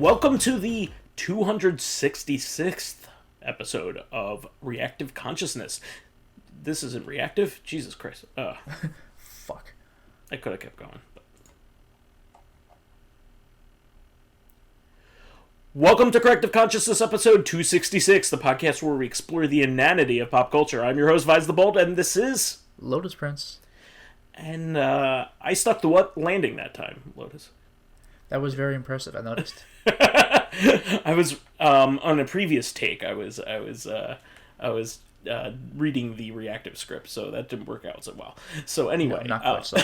Welcome to the 266th episode of Reactive Consciousness. This isn't reactive? Jesus Christ. Fuck. I could have kept going. But... Welcome to Corrective Consciousness episode 266, the podcast where we explore the inanity of pop culture. I'm your host, vysethebold, and this is... Lotus Prince. And I stuck the landing that time, Lotus. That was very impressive, I noticed. I was on a previous take. I was reading the reactive script, so that didn't work out so well. So anyway, no, not quite so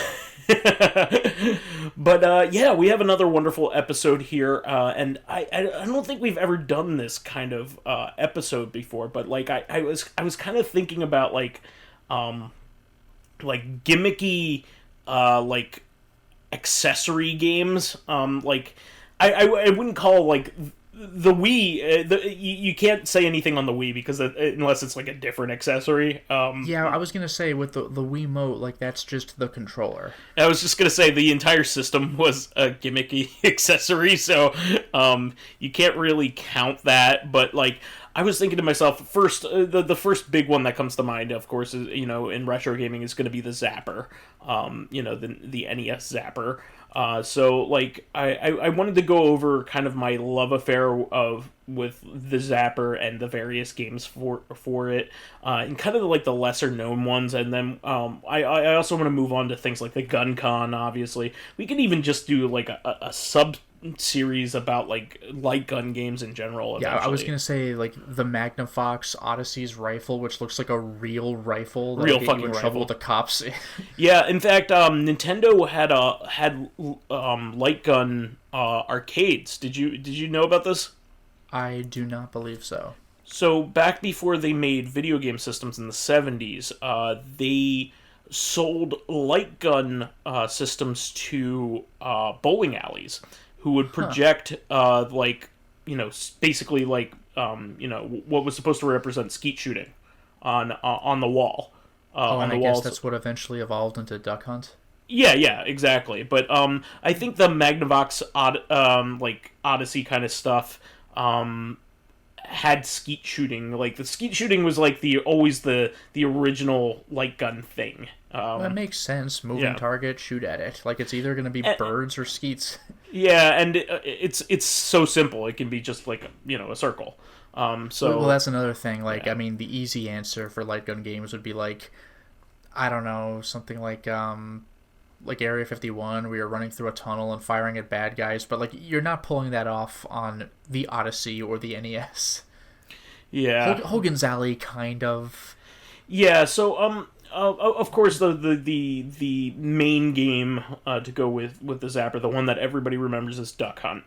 well. But yeah, we have another wonderful episode here, and I don't think we've ever done this kind of episode before. But like I was kind of thinking about like gimmicky like accessory games. Like I wouldn't call like the Wii. You can't say anything on the Wii because unless it's like a different accessory. Yeah, I was gonna say with the Wiimote, like that's just the controller. I was just gonna say the entire system was a gimmicky accessory, so you can't really count that. But like, I was thinking to myself, first, the first big one that comes to mind, of course, is, in retro gaming is going to be the Zapper, the NES Zapper. So like, I wanted to go over kind of my love affair with the Zapper and the various games for it, and kind of like the lesser known ones, and then I also want to move on to things like the Gun Con. Obviously, we could even just do like a sub series about like light gun games in general. Eventually. Yeah, I was gonna say like the Magnavox Odyssey's rifle, which looks like a real rifle. Real fucking rifle. Trouble with the cops. Yeah, in fact, Nintendo had light gun arcades. Did you know about this? I do not believe so. So back before they made video game systems in the 70s, they sold light gun systems to bowling alleys, who would project basically like what was supposed to represent skeet shooting on the wall. And I guess that's what eventually evolved into Duck Hunt. Yeah, exactly. But I think the Magnavox Odyssey kind of stuff had skeet shooting. Like the skeet shooting was like always the original light gun thing. Well, that makes sense. Moving target, shoot at it. Like it's either going to be birds or skeets. Yeah, and it's so simple. It can be just like a circle. Well, that's another thing. Like I mean, the easy answer for light gun games would be like, I don't know, something like Area 51, where you're running through a tunnel and firing at bad guys. But like you're not pulling that off on the Odyssey or the NES. Yeah, Hogan's Alley, kind of. Yeah. So of course, the main game to go with the Zapper, the one that everybody remembers, is Duck Hunt,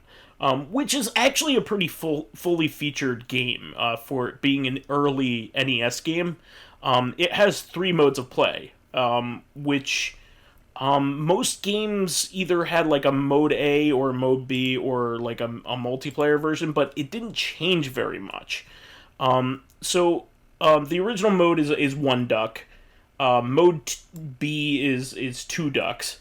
which is actually a pretty fully featured game for being an early NES game. It has 3 modes of play, which most games either had like a mode A or mode B or like a multiplayer version, but it didn't change very much. So the original mode is 1 duck. Mode B is 2 ducks,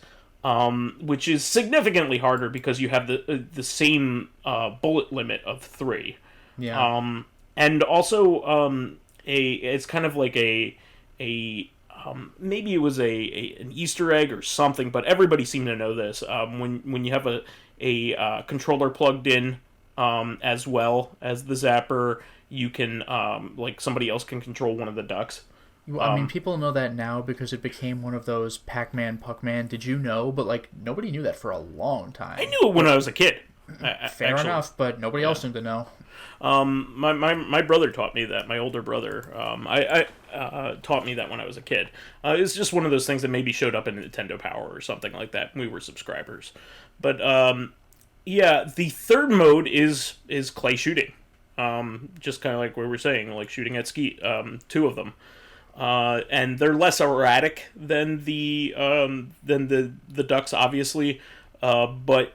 which is significantly harder because you have the same bullet limit of 3. Yeah. And also it's kind of like a maybe it was an Easter egg or something, but everybody seemed to know this. When you have a controller plugged in as well as the Zapper, you can like somebody else can control one of the ducks. I mean, people know that now because it became one of those Pac-Man, Puck-Man, did you know? But, like, nobody knew that for a long time. I knew it when I was a kid. Fair enough, but nobody else seemed to know. My brother taught me that. My older brother I taught me that when I was a kid. It's just one of those things that maybe showed up in Nintendo Power or something like that. We were subscribers. But, yeah, the third mode is clay shooting. Just kind of like we were saying, like shooting at skeet. 2 of them. And they're less erratic than the ducks, obviously, but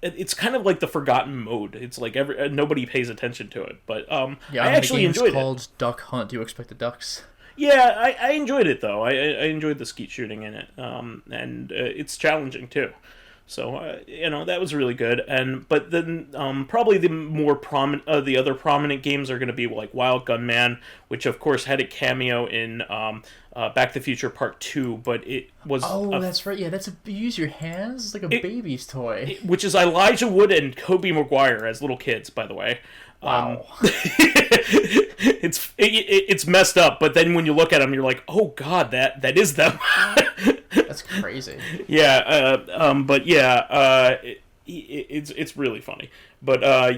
it's kind of like the forgotten mode. It's like nobody pays attention to it, but I actually enjoyed it. The game's called Duck Hunt. Do you expect the ducks? Yeah, I enjoyed it though. I enjoyed the skeet shooting in it, and it's challenging too. So that was really good. But then probably the more prominent, the other prominent games are going to be like Wild Gunman, which of course had a cameo in Back to the Future Part 2, but it was that's right. Yeah, you use your hands. It's like a baby's toy. Which is Elijah Wood and Tobey Maguire as little kids, by the way. Wow. It's messed up, but then when you look at them, you're like, oh god, that is them. That's crazy. Yeah, but yeah, it's really funny. But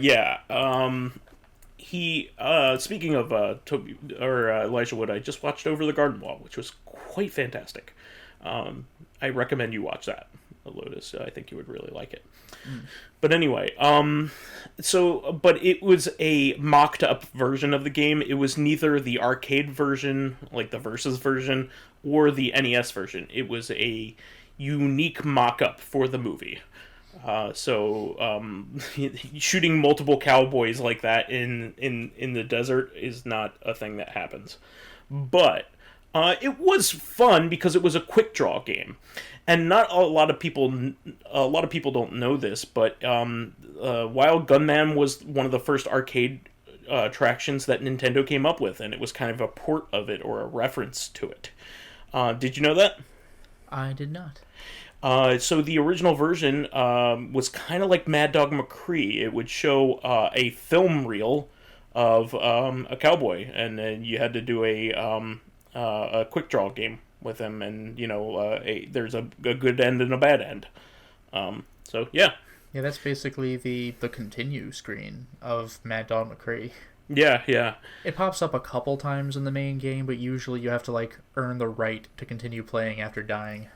he speaking of Toby or Elijah Wood, I just watched Over the Garden Wall, which was quite fantastic. I recommend you watch that, Lotus. I think you would really like it. But anyway, but it was a mocked up version of the game. It was neither the arcade version, like the Versus version, or the NES version. It was a unique mock up for the movie. Shooting multiple cowboys like that in the desert is not a thing that happens. But it was fun because it was a quick draw game. And not a lot of people don't know this, but Wild Gunman was one of the first arcade attractions that Nintendo came up with, and it was kind of a port of it or a reference to it. Did you know that? I did not. So the original version was kind of like Mad Dog McCree. It would show a film reel of a cowboy, and then you had to do a quick draw game with him, and there's a good end and a bad end. So yeah. Yeah, that's basically the continue screen of Mad Dog McCree. Yeah. It pops up a couple times in the main game, but usually you have to like earn the right to continue playing after dying.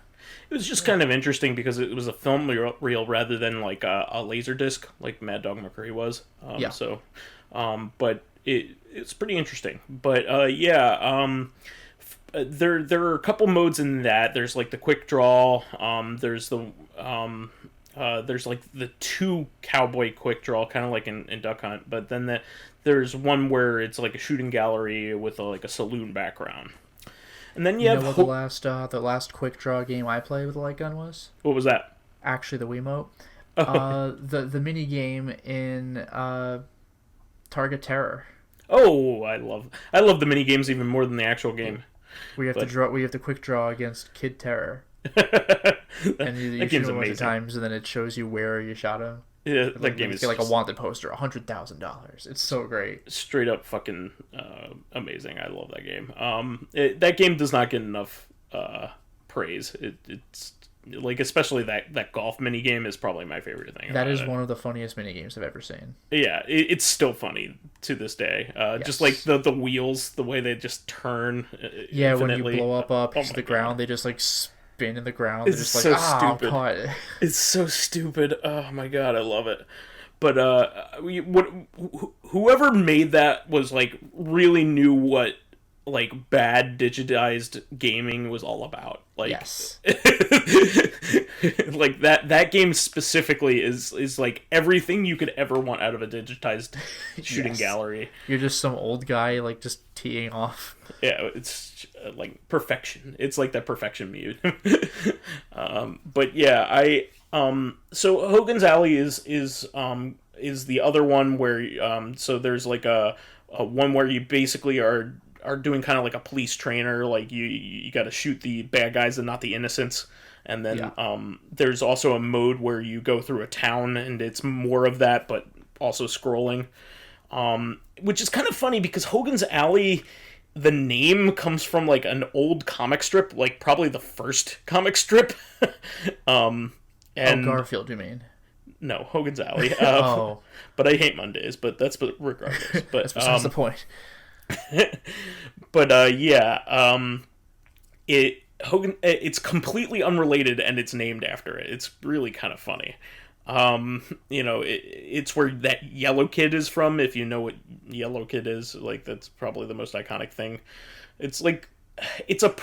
It was just kind of interesting because it was a film reel rather than like a laser disc like Mad Dog McCree was. Yeah. So, but it's pretty interesting. But there are a couple modes in that. There's like the quick draw. There's like the 2 cowboy quick draw, kind of like in Duck Hunt. But then there's one where it's like a shooting gallery with like a saloon background. And then you have know what the last quick draw game I played with a light gun was? What was that? Actually, the Wiimote. Oh. The mini game in Target Terror. Oh, I love the mini games even more than the actual game. We have to quick draw against Kid Terror. And you shoot him a bunch of times, and then it shows you where you shot him. Yeah, that game is like a wanted poster, $100,000. It's so great. Straight up fucking amazing. I love that game. That game does not get enough praise. It's like, especially that golf mini game is probably my favorite thing. That is one of the funniest mini games I've ever seen. Yeah, it's still funny to this day. Yes. Just like the wheels, the way they just turn. Yeah, infinitely. When you blow up a piece of the ground, they just like spin in the ground. It's just so like, stupid. God. It's so stupid. Oh my god, I love it. But whoever made that was like really knew what like bad digitized gaming was all about. Like, yes. Like that game specifically is like everything you could ever want out of a digitized shooting gallery. You're just some old guy like just teeing off. Yeah, it's like perfection. It's like that perfection mute. But yeah, so Hogan's Alley is the other one where so there's like a one where you basically are doing kind of like a police trainer, like you got to shoot the bad guys and not the innocents. And then there's also a mode where you go through a town, and it's more of that, but also scrolling, which is kind of funny because Hogan's Alley, the name comes from like an old comic strip, like probably the first comic strip. And Garfield, you mean? No, Hogan's Alley. But I hate Mondays, but regardless. But that's besides the point. But it's completely unrelated, and it's named after it. It's really kind of funny. It's where that Yellow Kid is from. If you know what Yellow Kid is, like that's probably the most iconic thing. It's like it's a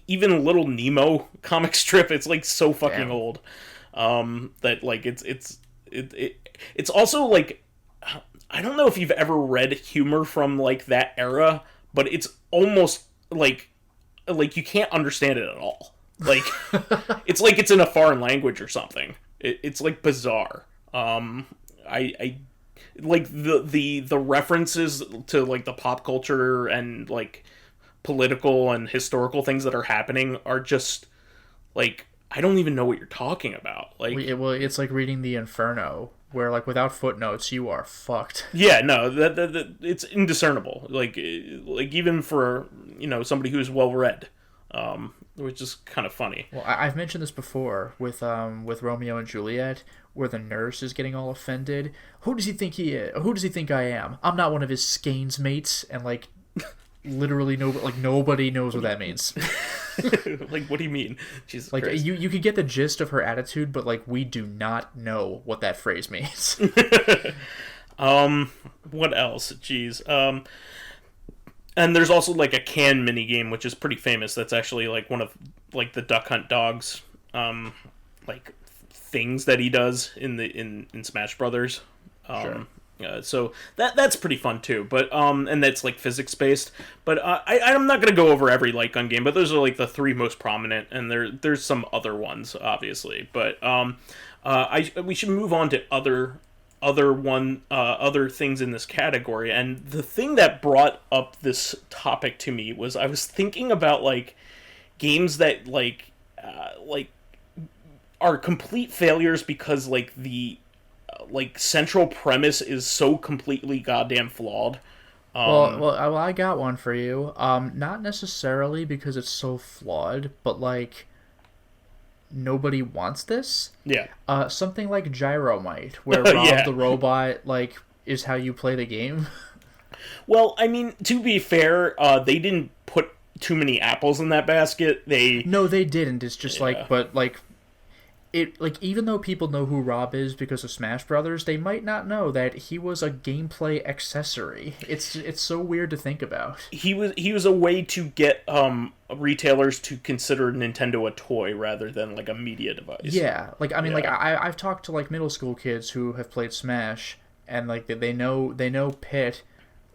even Little Nemo comic strip. It's like so fucking old. That like it's also like, I don't know if you've ever read humor from like that era, but it's almost like you can't understand it at all. Like it's like it's in a foreign language or something. It's like bizarre. I like the references to like the pop culture and like political and historical things that are happening are just like I don't even know what you're talking about. Like, It's like reading the Inferno, where like without footnotes you are fucked. yeah, no, that it's indiscernible. Like even for somebody who's well read, which is kind of funny. Well, I've mentioned this before with Romeo and Juliet, where the nurse is getting all offended. Who does he think he is? Who does he think I am? I'm not one of his skeins mates, and like literally nobody knows what that means. Like, what do you mean? Jesus like Christ. you could get the gist of her attitude, but like we do not know what that phrase means. What else? Jeez. And there's also like a can mini game, which is pretty famous. That's actually like one of like the Duck Hunt Dogs, like things that he does in Smash Brothers. Sure. So that's pretty fun too. But and that's like physics based. But I'm not gonna go over every light gun game. But those are like the three most prominent, and there's some other ones obviously. But we should move on to other things in this category. And the thing that brought up this topic to me was I was thinking about like games that like are complete failures because like the like central premise is so completely goddamn flawed. Well, I got one for you. Not necessarily because it's so flawed, but like nobody wants this. Yeah. Something like Gyromite, where Rob Yeah. the robot like is how you play the game. Well, I mean, to be fair, they didn't put too many apples in that basket. No, they didn't. It's just Yeah. like, but like, it like even though people know who Rob is because of Smash Brothers, they might not know that he was a gameplay accessory. It's so weird to think about. He was a way to get retailers to consider Nintendo a toy rather than like a media device. Yeah, like I mean, like Yeah. I've talked to like middle school kids who have played Smash, and like they know Pit.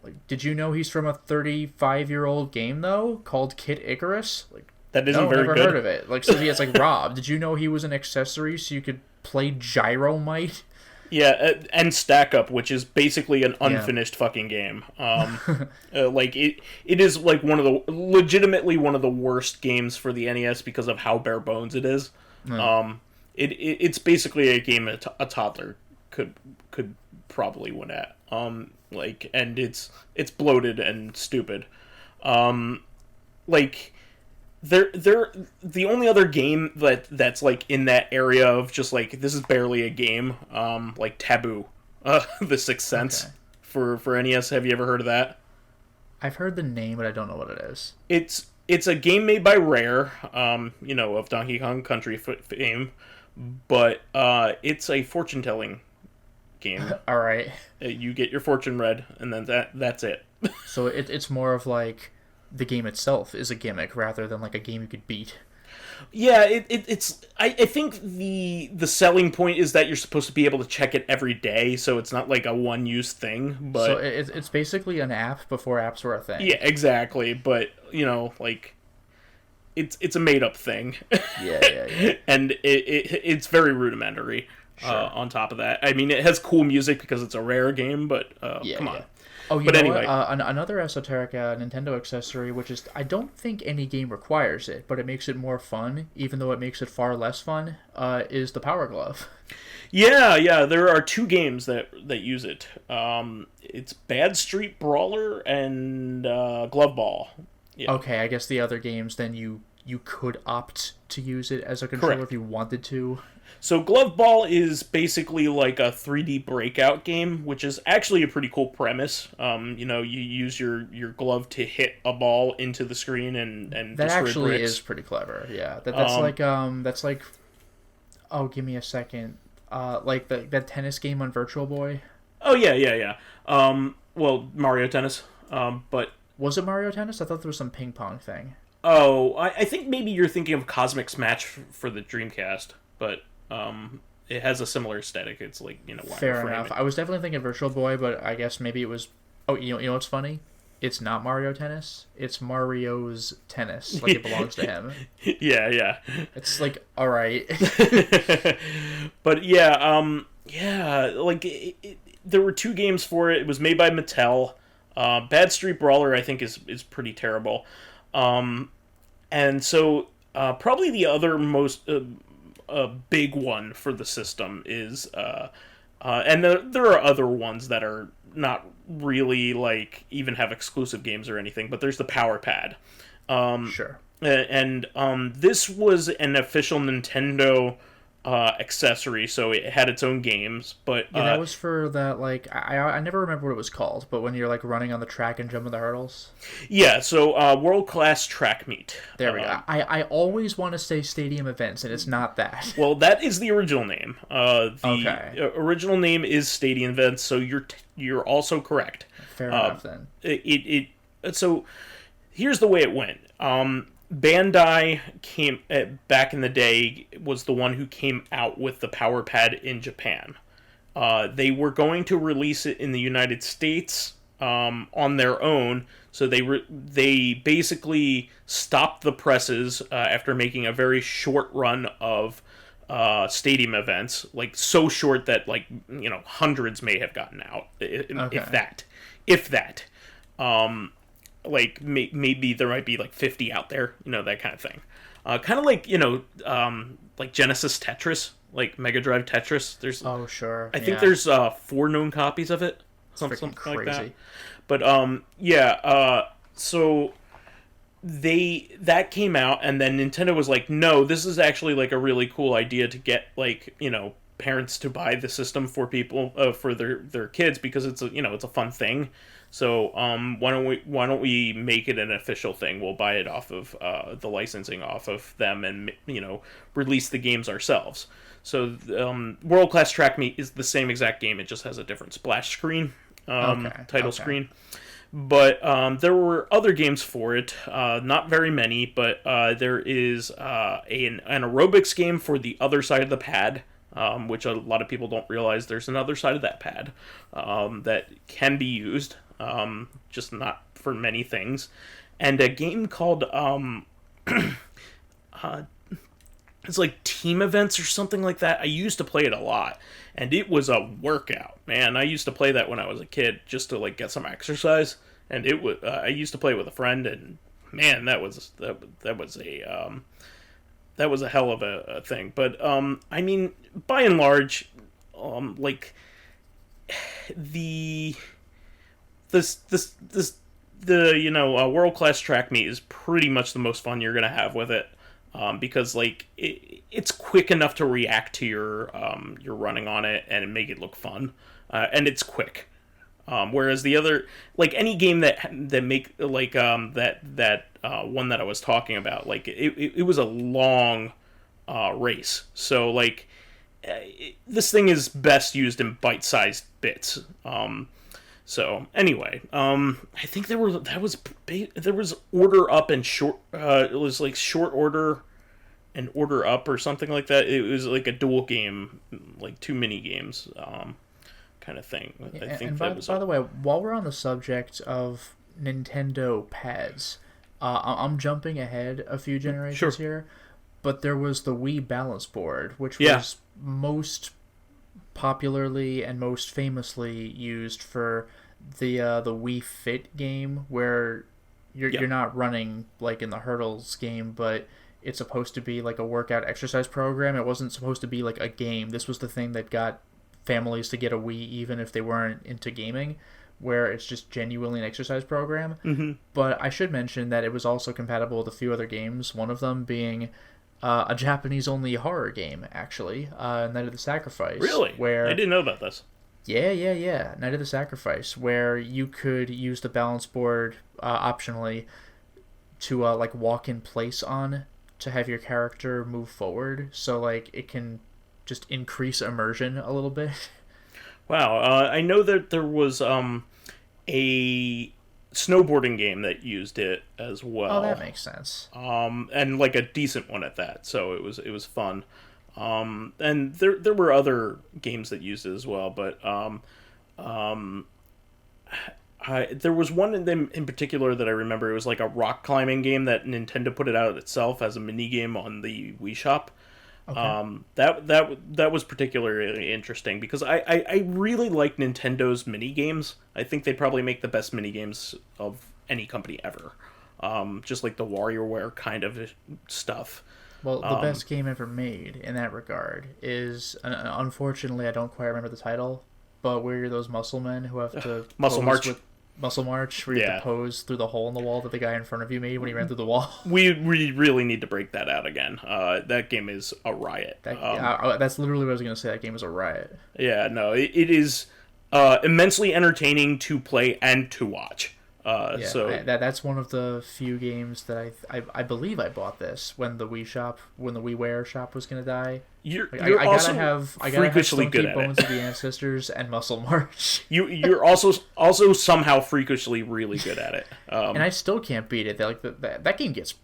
Like, did you know he's from a 35-year-old game though called Kid Icarus? Like, That isn't no, very never good. heard of it. Like, so it's like Rob. Did you know he was an accessory so you could play Gyromite? Yeah, and Stack Up, which is basically an unfinished fucking game. Like it is like legitimately one of the worst games for the NES because of how bare bones it is. It's basically a game a toddler could probably win at. Like, and it's bloated and stupid. Like. The only other game that's like in that area of just like this is barely a game, like Taboo, The Sixth Sense for NES. Have you ever heard of that? I've heard the name, but I don't know what it is. It's a game made by Rare, of Donkey Kong Country fame, but it's a fortune telling game. All right. You get your fortune read, and then that's it. So it's more of like the game itself is a gimmick rather than like a game you could beat. Yeah, it's. I think the selling point is that you're supposed to be able to check it every day, so it's not like a one-use thing. But so it's basically an app before apps were a thing. Yeah, exactly. But like, it's a made-up thing. Yeah. And it's very rudimentary. Sure. On top of that, I mean, it has cool music because it's a Rare game. But come on. Yeah. Oh, but anyway, another esoteric Nintendo accessory, which is I don't think any game requires it, but it makes it more fun, even though it makes it far less fun, is the Power Glove. Yeah. There are two games that use it. It's Bad Street Brawler and Glove Ball. Yeah. Okay, I guess the other games then you could opt to use it as a controller. Correct. If you wanted to. So Glove Ball is basically like a 3D breakout game, which is actually a pretty cool premise. You use your glove to hit a ball into the screen and that destroy actually bricks. is pretty clever. Yeah, that's like oh, give me a second. Like that tennis game on Virtual Boy. Oh yeah. Well, Mario Tennis. But was it Mario Tennis? I thought there was some ping pong thing. Oh, I think maybe you're thinking of Cosmic Smash for the Dreamcast, but it has a similar aesthetic. It's like, Fair enough. I was definitely thinking Virtual Boy, but I guess maybe it was. Oh, you know what's funny? it's not Mario Tennis. It's Mario's tennis. Like, it belongs to him. Yeah. It's like, all right. But yeah, like there were 2 games for it. It was made by Mattel. Bad Street Brawler, I think, is pretty terrible. And so probably the other most big one for the system is, and there are other ones that are not really like even have exclusive games or anything, but there's the Power Pad. Sure. And this was an official Nintendo accessory, so it had its own games. But yeah, that was for that, like, I never remember what it was called, but when you're like running on the track and jumping the hurdles. Yeah, so World Class Track Meet. There we go. I always want to say stadium events, and it's not that. Well, that is the original name. The original name is Stadium Events, so you're also correct. Fair enough then. So here's the way it went. Bandai came back in the day, was the one who came out with the Power Pad in Japan. They were going to release it in the United States on their own, so they basically stopped the presses after making a very short run of stadium events, like so short that, like, you know, hundreds may have gotten out, if that. Like, maybe there might be, like, 50 out there, you know, that kind of thing. Kind of like, you know, like Genesis Tetris, like Mega Drive Tetris. There's, oh, sure. I think there's 4 known copies of it. Something crazy. like that. But, so that came out, and then Nintendo was like, no, this is actually, like, a really cool idea to get, like, you know, parents to buy the system for people, for their kids, because it's a fun thing. So why don't we make it an official thing? We'll buy it off of the licensing off of them, and, you know, release the games ourselves. So World Class Track Meet is the same exact game. It just has a different splash screen, title screen. But there were other games for it, not very many, but there is an aerobics game for the other side of the pad. Which a lot of people don't realize there's another side of that pad that can be used, just not for many things. And a game called, it's like Team Events or something like that. I used to play it a lot, and it was a workout, man. I used to play that when I was a kid just to, like, get some exercise, and it was, I used to play with a friend, and man, that was a hell of a thing. But I mean, by and large, like, the you know, World Class Track Meet is pretty much the most fun you're gonna have with it, because, like, it's quick enough to react to your running on it and make it look fun, and it's quick. Whereas the other, like, any game that make, like, that one that I was talking about, like, it was a long race. So, like, this thing is best used in bite-sized bits. So anyway, I think there was order up and short. It was like short order and order up or something like that. It was like a dual game, like 2 mini games. Kind of thing. I think and that was. By the way, while we're on the subject of Nintendo pads, I'm jumping ahead a few generations here, but there was the Wii Balance Board, which was most popularly and most famously used for the Wii Fit game, where you're not running like in the hurdles game, but it's supposed to be like a workout exercise program. It wasn't supposed to be like a game. This was the thing that got families to get a Wii even if they weren't into gaming, where it's just genuinely an exercise program. Mm-hmm. But I should mention that it was also compatible with a few other games, one of them being a Japanese-only horror game, actually, Night of the Sacrifice. Really? Where, I didn't know about this. Yeah. Night of the Sacrifice, where you could use the balance board optionally to like walk in place on to have your character move forward. So, like, it can just increase immersion a little bit. Wow, I know that there was a snowboarding game that used it as well. Oh, that makes sense. And like a decent one at that. So it was fun. And there were other games that used it as well, but There was one in particular that I remember. It was like a rock climbing game that Nintendo put it out itself as a mini game on the Wii Shop. Okay. That was particularly interesting because I really like Nintendo's mini games. I think they probably make the best mini games of any company ever. Just like the WarioWare kind of stuff. Well, the best game ever made in that regard is, unfortunately, I don't quite remember the title, but where you're those muscle men who have to Muscle March. Muscle March, where you have to pose through the hole in the wall that the guy in front of you made when he ran through the wall. We really need to break that out again. That game is a riot. That's literally what I was going to say. That game is a riot. Yeah, no, it is immensely entertaining to play and to watch. That's one of the few games that I believe I bought this when the WiiWare shop was gonna die. I gotta have good at Bones of the Ancestors and Muscle March. You're also somehow freakishly really good at it. And I still can't beat it. That game gets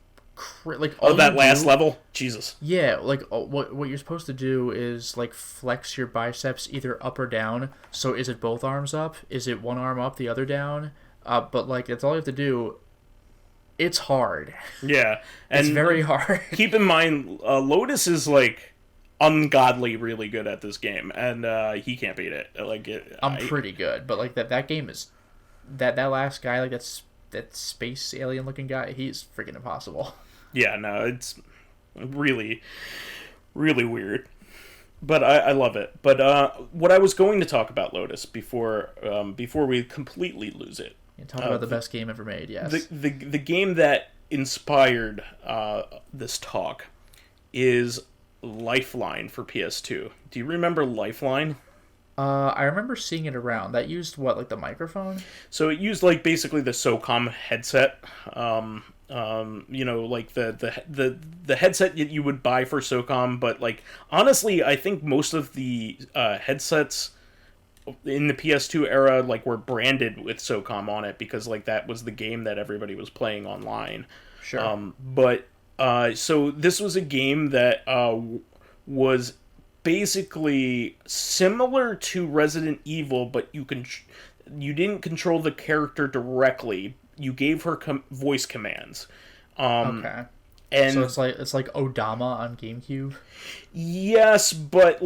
that last level, Jesus. Yeah, what you're supposed to do is flex your biceps either up or down. So is it both arms up? Is it one arm up, the other down? But that's all you have to do. It's hard. Yeah, and it's very hard. Keep in mind, Lotus is ungodly really good at this game, and he can't beat it. I'm pretty good, but that game is that last guy, that space alien looking guy. He's freaking impossible. Yeah, no, it's really, really weird. But I love it. But what I was going to talk about Lotus before we completely lose it. Talk about the best game ever made, yes. The game that inspired this talk is Lifeline for PS2. Do you remember Lifeline? I remember seeing it around. That used what, the microphone? So it used basically the SOCOM headset. The headset you would buy for SOCOM, but honestly, I think most of the headsets in the PS2 era were branded with SOCOM on it because that was the game that everybody was playing online. Sure. So this was a game that was basically similar to Resident Evil, but you didn't control the character directly. You gave her voice commands. Okay. And so it's like Odama on GameCube? Yes, but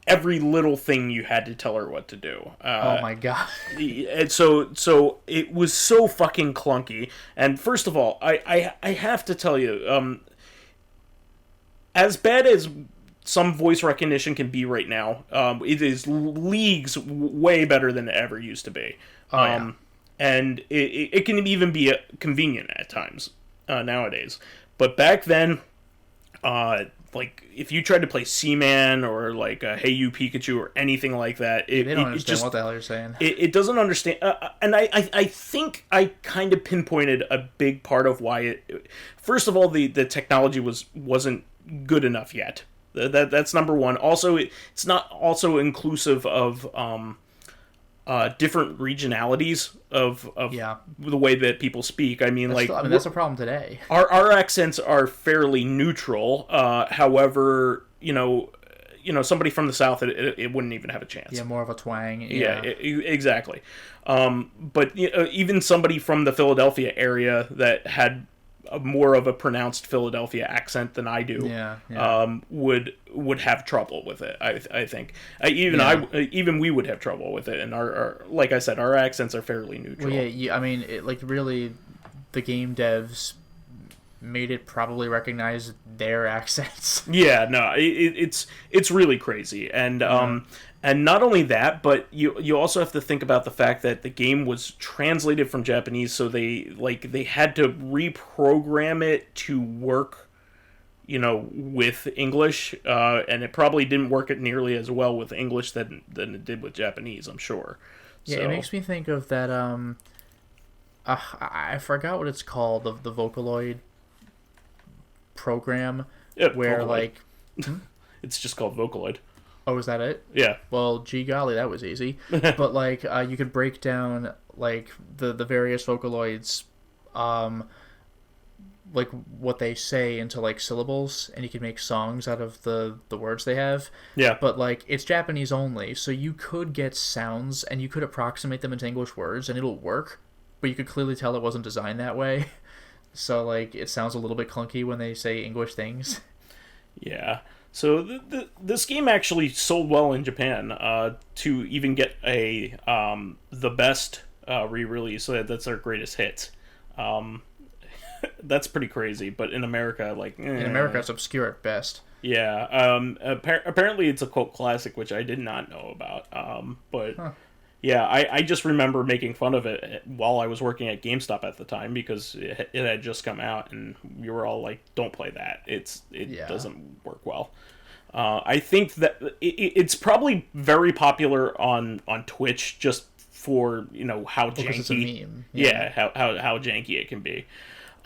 every little thing you had to tell her what to do. Oh my god. And so it was so fucking clunky. And first of all, I have to tell you, as bad as some voice recognition can be right now, it is leagues way better than it ever used to be. Yeah. And it can even be convenient at times nowadays. But back then, if you tried to play Seaman or Hey You Pikachu or anything like that, they don't understand what the hell you're saying. It doesn't understand. And I think I kind of pinpointed a big part of why it. First of all, the technology wasn't good enough yet. That's number one. Also, it's not also inclusive of different regionalities of the way that people speak. I mean, that's a problem today. Our accents are fairly neutral. However, somebody from the South, it wouldn't even have a chance. Yeah, more of a twang. Yeah, exactly. But even somebody from the Philadelphia area that had more of a pronounced Philadelphia accent than I do, would have trouble with it. I think even we would have trouble with it. And our like I said, our accents are fairly neutral. Well, yeah. I mean, really, the game devs made it probably recognize their accents. Yeah, no, it's really crazy, and and not only that, but you also have to think about the fact that the game was translated from Japanese, so they had to reprogram it to work, with English, and it probably didn't work it nearly as well with English than it did with Japanese, I'm sure. Yeah, It makes me think of that. I forgot what it's called, the Vocaloid program, where Vocaloid. It's just called Vocaloid. Oh, is that it? Yeah. Well, gee golly, that was easy. But you could break down the various Vocaloids, like what they say into like syllables, and you can make songs out of the words they have. Yeah. But like it's Japanese only, so you could get sounds and you could approximate them into English words and it'll work, but you could clearly tell it wasn't designed that way. So like it sounds a little bit clunky when they say English things. Yeah. So this game actually sold well in Japan to even get a the best re-release. So that's their greatest hits. That's pretty crazy. But in America, like In America, it's obscure at best. yeah. Apparently, it's a cult classic, which I did not know about. But Huh. yeah, I just remember making fun of it while I was working at GameStop at the time because it had just come out, and we were all like, "Don't play that. It Yeah. doesn't work well." I think that it's probably very popular on Twitch just for how janky. Because it's a meme. Yeah, how janky it can be.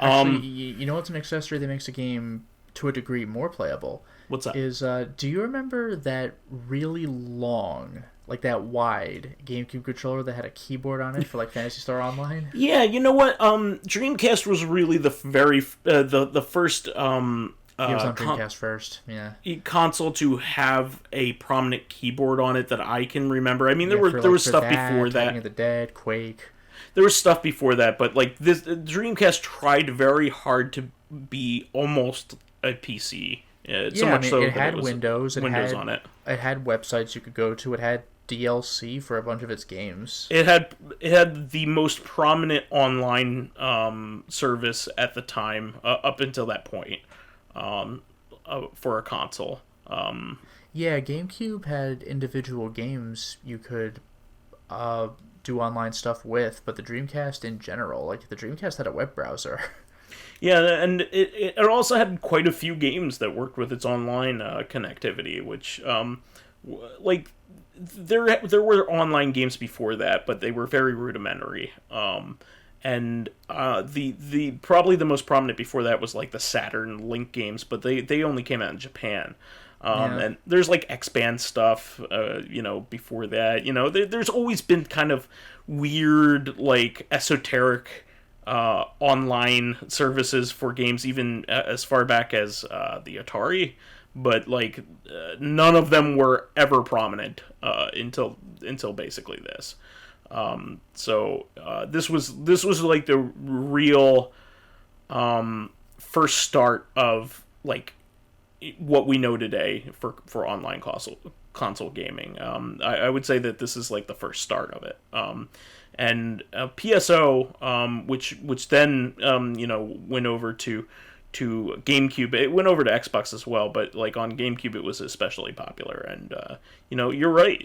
Actually, you know what's an accessory that makes a game to a degree more playable? What's that? Is do you remember that really long, like that wide GameCube controller that had a keyboard on it for like Phantasy Star Online? Yeah, you know what? Dreamcast was really the first It was on Dreamcast first, yeah. console to have a prominent keyboard on it that I can remember. I mean, there For, was for stuff that, before Talking that. of the Dead, Quake. There was stuff before that, but like this Dreamcast tried very hard to be almost a PC. So Yeah, much so it that had was Windows. It Windows had, on it. It had websites you could go to. It had DLC for a bunch of its games. It had the most prominent online service at the time up until that point for a console. Yeah, GameCube had individual games you could do online stuff with, but the Dreamcast in general, like the Dreamcast had a web browser. Yeah, and it also had quite a few games that worked with its online connectivity, which like there were online games before that, but they were very rudimentary. And the probably the most prominent before that was like the Saturn Link games, but they only came out in Japan. And there's like X-Band stuff, before that. There's always been kind of weird, like esoteric online services for games, even as far back as the Atari. But like none of them were ever prominent until basically this. So this was like the real first start of like what we know today for online console gaming. I would say that this is like the first start of it. And PSO, which then went over to GameCube. It went over to Xbox as well, but like on GameCube it was especially popular. And you're right.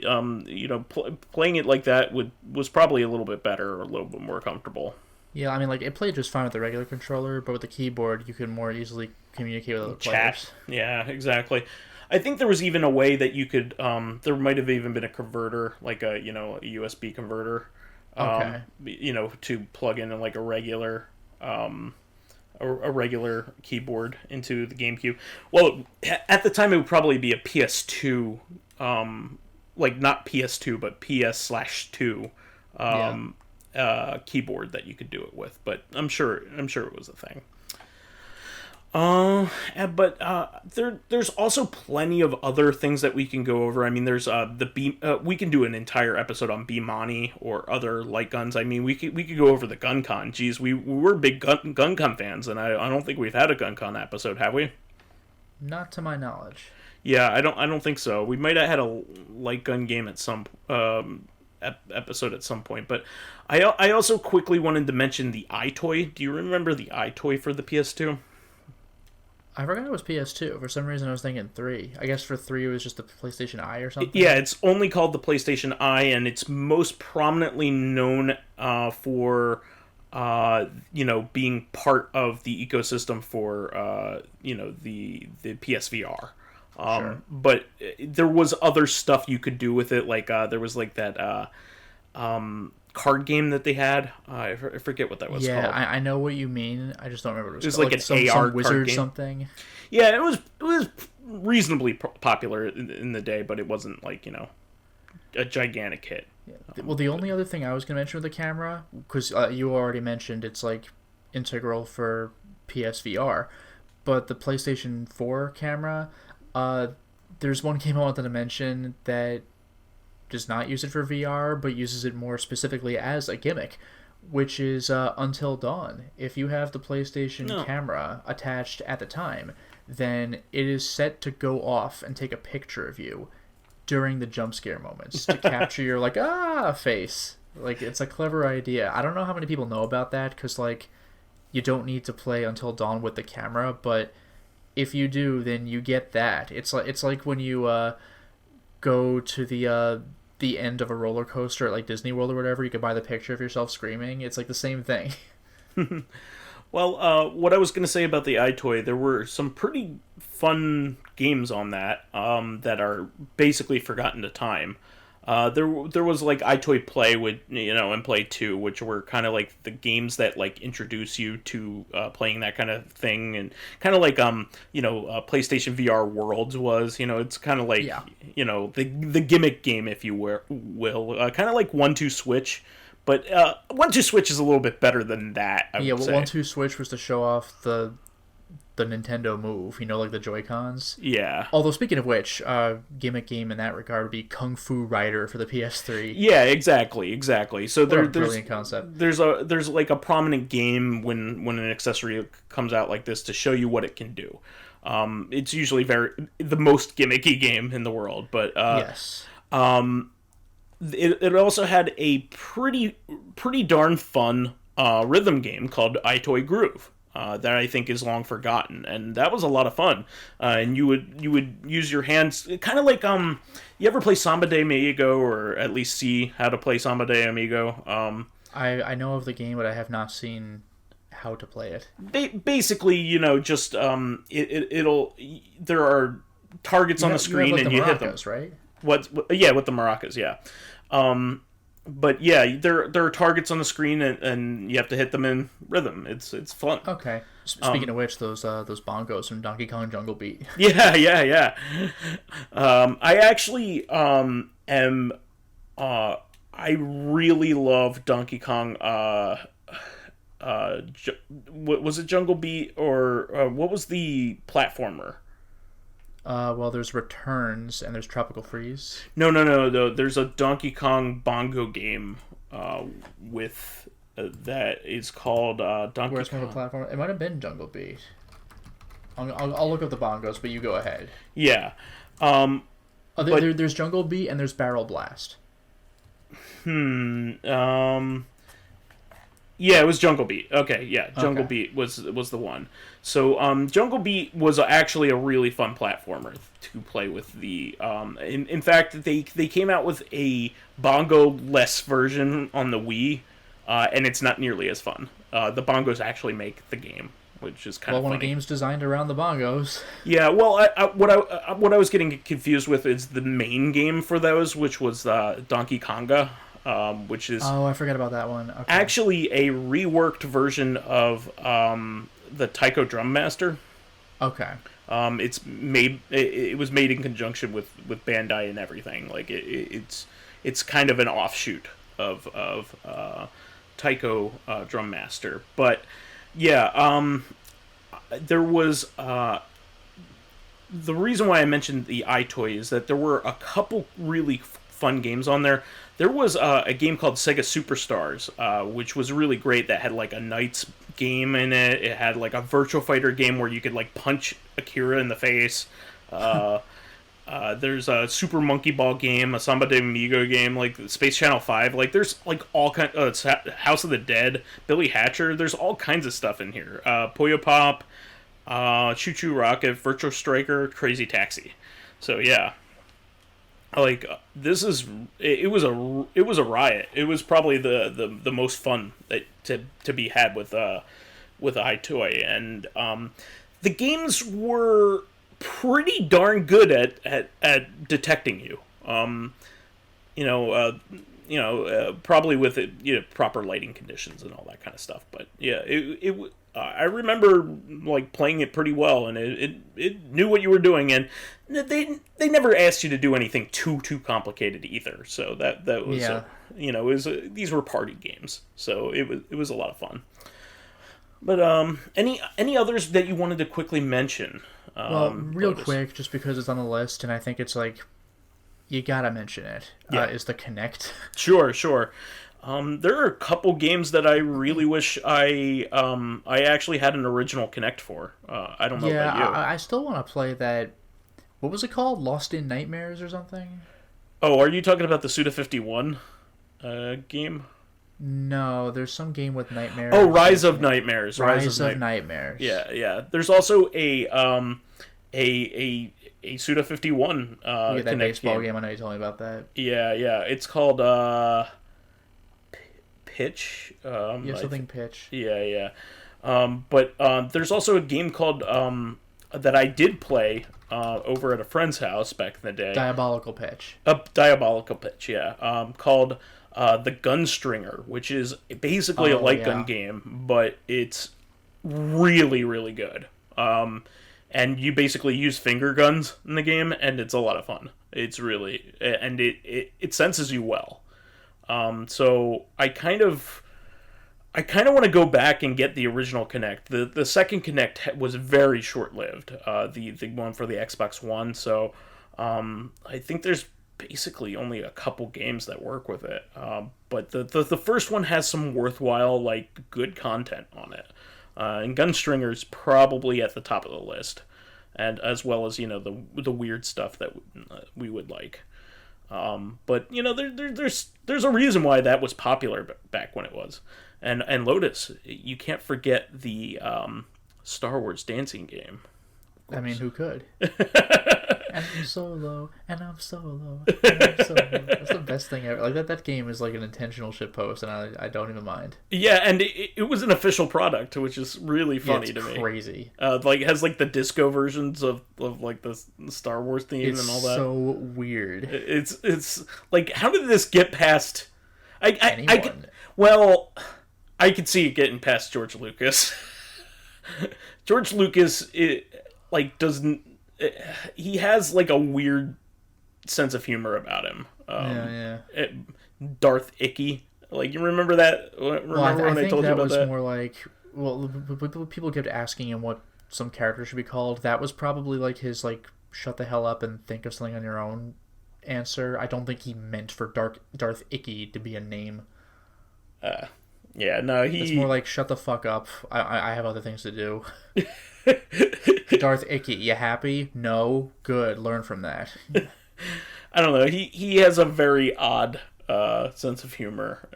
Playing it like that was probably a little bit better, or a little bit more comfortable. Yeah, I mean, like it played just fine with the regular controller, but with the keyboard you could more easily communicate with other players. Yeah, exactly. I think there was even a way that you could. There might have even been a converter, like a USB converter. Okay. To plug in like a regular keyboard into the GameCube. Well, at the time it would probably be a PS2, like not PS2 but PS/2 keyboard that you could do it with. But I'm sure it was a thing. There's also plenty of other things that we can go over. I mean, there's we can do an entire episode on Bimani or other light guns. I mean, we could go over the GunCon. Geez, we're big GunCon fans, and I don't think we've had a GunCon episode, have we? Not to my knowledge. Yeah, I don't think so. We might have had a light gun game at some episode at some point, but I also quickly wanted to mention the iToy. Do you remember the iToy for the PS2? I forgot it was PS2. For some reason, I was thinking 3. I guess for 3, it was just the PlayStation Eye or something. Yeah, it's only called the PlayStation Eye, and it's most prominently known for, being part of the ecosystem for, the PSVR. Sure. But there was other stuff you could do with it, like there was like that card game that they had. I forget what that was called. Yeah, I know what you mean. I just don't remember what it was called. like an some AR wizard card game. Something. Yeah, it was reasonably popular in the day, but it wasn't like a gigantic hit. Yeah. Well, the only other thing I was going to mention with the camera, because you already mentioned it's like integral for PSVR. But the PlayStation 4 camera, there's one game I wanted to mention that does not use it for VR, but uses it more specifically as a gimmick, which is Until Dawn. If you have the PlayStation camera attached at the time, then it is set to go off and take a picture of you during the jump scare moments to capture your, like, face. Like, it's a clever idea. I don't know how many people know about that, because, like, you don't need to play Until Dawn with the camera, but if you do, then you get that. It's like when you go to the end of a roller coaster at, like, Disney World or whatever, you could buy the picture of yourself screaming. It's like the same thing. Well, what I was going to say about the iToy, there were some pretty fun games on that that are basically forgotten to time. There was, like, iToy Play with, and Play 2, which were kind of like the games that, like, introduce you to playing that kind of thing, and kind of like PlayStation VR Worlds was. It's kind of like the gimmick game, if you will, kind of like 1-2 Switch. But 1-2 Switch is a little bit better than that, I would say. 1-2 Switch was to show off the Nintendo Move, like the Joy-Cons. Yeah. Although, speaking of which, gimmick game in that regard would be Kung Fu Rider for the PS3. Yeah, exactly. So there's brilliant concept. There's like a prominent game when an accessory comes out like this to show you what it can do. It's usually the most gimmicky game in the world, but yes. It also had a pretty darn fun rhythm game called iToy Groove that I think is long forgotten, and that was a lot of fun. And you would use your hands, kind of like you ever play Samba de Amigo, or at least see how to play Samba de Amigo? I know of the game, but I have not seen how to play it. Basically, just there are targets on the screen, and you hit them, right? With the maracas, yeah. But yeah, there are targets on the screen, and you have to hit them in rhythm. It's fun. Okay. Speaking of which, those bongos from Donkey Kong Jungle Beat. Yeah. I actually I really love Donkey Kong. Was it Jungle Beat, or what was the platformer? Well, there's Returns and there's Tropical Freeze. No. There's a Donkey Kong bongo game with that is called Donkey Kong. Where's one of the platform? It might have been Jungle Beat. I'll look up the bongos, but you go ahead. Yeah. There's Jungle Beat and there's Barrel Blast. Yeah, it was Jungle Beat. Okay, yeah, Jungle Beat was the one. So, Jungle Beat was actually a really fun platformer to play with. In fact, they came out with a bongo-less version on the Wii, and it's not nearly as fun. The bongos actually make the game, which is kind of funny. Well, when a game's designed around the bongos. Yeah, well, what I was getting confused with is the main game for those, which was Donkey Konga. Which is I forgot about that one. Okay. Actually a reworked version of the Taiko Drum Master. Okay. It was made in conjunction with Bandai and everything. Like it's kind of an offshoot of Taiko Drum Master. But yeah, there was the reason why I mentioned the iToy is that there were a couple really fun games on there. There was a game called Sega Superstars, which was really great, that had like a Knights game in it. It had like a Virtual Fighter game where you could like punch Akira in the face. There's a Super Monkey Ball game, a Samba de Amigo game, like Space Channel 5. Like there's like all kinds. House of the Dead, Billy Hatcher. There's all kinds of stuff in here. Puyo Pop, Choo Choo Rocket, Virtual Striker, Crazy Taxi. So yeah. Like it was a riot. It was probably the most fun to be had with iToy, and the games were pretty darn good at detecting you. Probably with proper lighting conditions and all that kind of stuff. But yeah, I remember like playing it pretty well, and it knew what you were doing, and they never asked you to do anything too complicated either. So that was these were party games, so it was a lot of fun. But any others that you wanted to quickly mention? Well, real Lotus? quick, just because it's on the list, and I think it's like you gotta mention it. Yeah. Is the Kinect? Sure. There are a couple games that I really wish I actually had an original Kinect for. I don't know about you. I still want to play that. What was it called? Lost in Nightmares or something? Oh, are you talking about the Suda51 game? No, there's some game with nightmares. Oh, Rise of Nightmares. Rise of Nightmares. Yeah. There's also a Suda51 that Kinect baseball game. I know you told me about that. Yeah. It's called Pitch. Something Pitch. Yeah. But there's also a game called that I did play over at a friend's house back in the day. Diabolical Pitch. Diabolical Pitch, yeah. Called The Gunstringer, which is basically a light gun game, but it's really, really good. And you basically use finger guns in the game, and it's a lot of fun. It's really... And it senses you well. So I kind of want to go back and get the original Kinect. The second Kinect was very short-lived, the one for the Xbox One, so I think there's basically only a couple games that work with it. But the first one has some worthwhile, like, good content on it. And Gunstringer's probably at the top of the list, and as well as, the weird stuff that we would like. But there's a reason why that was popular back when it was. And Lotus, you can't forget the Star Wars dancing game. I mean, who could? And I'm solo, and I'm solo, and I'm solo. That's the best thing ever. Like that game is like an intentional shitpost, and I don't even mind. Yeah, and it was an official product, which is really funny to me. Crazy. Like it has like the disco versions of like the Star Wars theme and all that. It's so weird. It's like, how did this get past? Anyone? I could see it getting past George Lucas. George Lucas, he has like a weird sense of humor about him. Darth Icky. Like, you remember that? Remember when I told you about that? I think that was more like, people kept asking him what some character should be called. That was probably like his like shut the hell up and think of something on your own answer. I don't think he meant for Darth Icky to be a name. Yeah, no, It's more like, shut the fuck up. I have other things to do. Darth Icky, you happy? No? Good. Learn from that. I don't know. He has a very odd sense of humor,